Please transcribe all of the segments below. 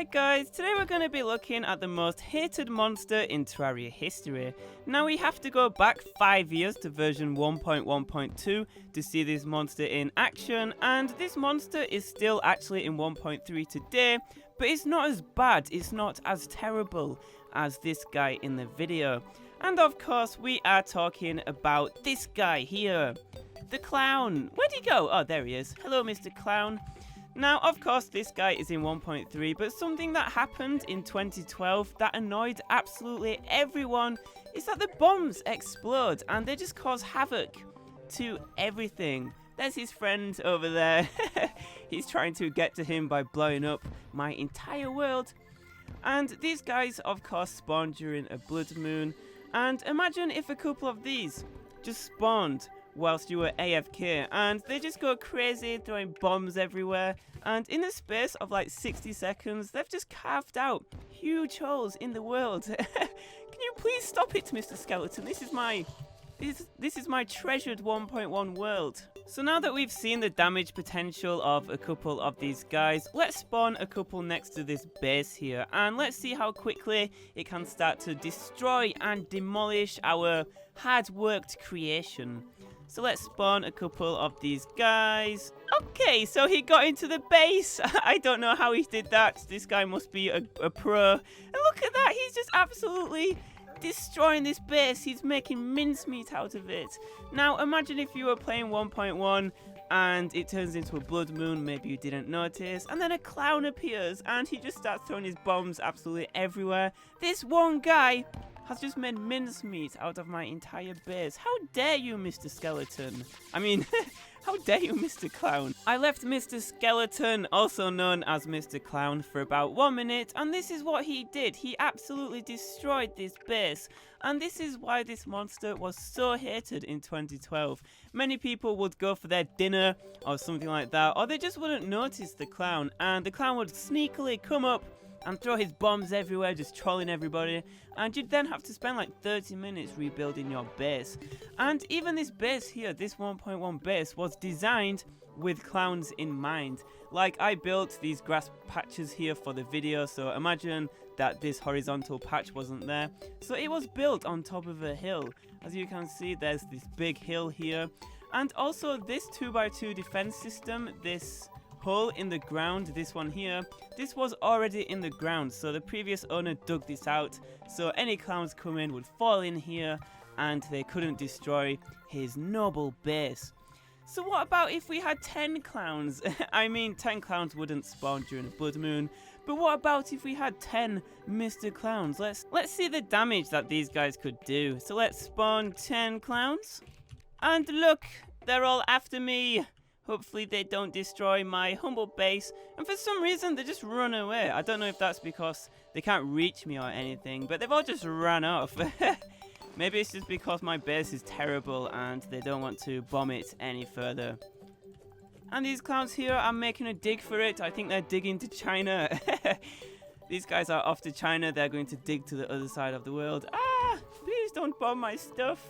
Hi guys, today we're going to be looking at the most hated monster in Terraria history. Now we have to go back 5 years to version 1.1.2 to see this monster in action, and this monster is still actually in 1.3 today, but it's not as bad, it's not as terrible as this guy in the video. And of course we are talking about this guy here, the clown. Where'd he go? Oh, there he is. Hello, Mr. Clown. Now, of course, this guy is in 1.3, but something that happened in 2012 that annoyed absolutely everyone is that the bombs explode and they just cause havoc to everything. There's his friend over there. He's trying to get to him by blowing up my entire world. And these guys, of course, spawn during a blood moon. And imagine if a couple of these just spawned whilst you were AFK, and they just go crazy throwing bombs everywhere, and in the space of like 60 seconds they've just carved out huge holes in the world. Can you please stop it, Mr. Skeleton? This is my treasured 1.1 world. So now that we've seen the damage potential of a couple of these guys, let's spawn a couple next to this base here, and let's see how quickly it can start to destroy and demolish our hard-worked creation. So let's spawn a couple of these guys. Okay, so he got into the base. I don't know how he did that. This guy must be a pro. And look at that, he's just absolutely destroying this base. He's making mincemeat out of it. Now imagine if you were playing 1.1 and it turns into a blood moon, maybe you didn't notice, and then a clown appears and he just starts throwing his bombs absolutely everywhere. This one guy has just made mincemeat out of my entire base. How dare you, Mr. Skeleton? I mean, how dare you, Mr. Clown? I left Mr. Skeleton, also known as Mr. Clown, for about 1 minute, and this is what he did. He absolutely destroyed this base, and this is why this monster was so hated in 2012. Many people would go for their dinner or something like that, or they just wouldn't notice the clown, and the clown would sneakily come up and throw his bombs everywhere, just trolling everybody, and you'd then have to spend like 30 minutes rebuilding your base. And even this base here, this 1.1 base, was designed with clowns in mind. Like, I built these grass patches here for the video, so imagine that this horizontal patch wasn't there. So it was built on top of a hill. As you can see, there's this big hill here, and also this 2x2 defense system, this hole in the ground, this one here, this was already in the ground, so the previous owner dug this out, so any clowns come in would fall in here and they couldn't destroy his noble base. So what about if we had 10 clowns? I mean, 10 clowns wouldn't spawn during a blood moon, but what about if we had 10 Mr. Clowns? Let's see the damage that these guys could do. So let's spawn 10 clowns, and look, they're all after me. Hopefully they don't destroy my humble base, and for some reason they just run away. I don't know if that's because they can't reach me or anything, but they've all just run off. Maybe it's just because my base is terrible and they don't want to bomb it any further. And these clowns here are making a dig for it. I think they're digging to China. These guys are off to China. They're going to dig to the other side of the world. Ah, please don't bomb my stuff.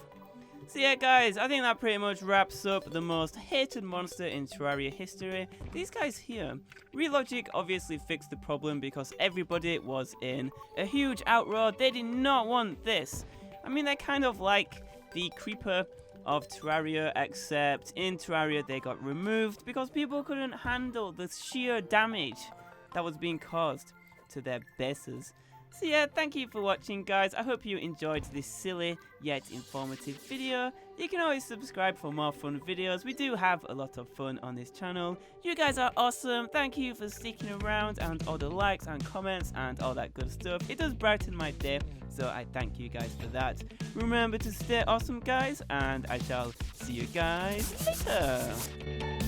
So yeah guys, I think that pretty much wraps up the most hated monster in Terraria history. These guys here, Relogic obviously fixed the problem because everybody was in a huge outroar. They did not want this. I mean, they're kind of like the creeper of Terraria, except in Terraria they got removed because people couldn't handle the sheer damage that was being caused to their bases. So yeah, thank you for watching guys. I hope you enjoyed this silly yet informative video. You can always subscribe for more fun videos. We do have a lot of fun on this channel. You guys are awesome. Thank you for sticking around and all the likes and comments and all that good stuff. It does brighten my day, so I thank you guys for that. Remember to stay awesome guys, and I shall see you guys later.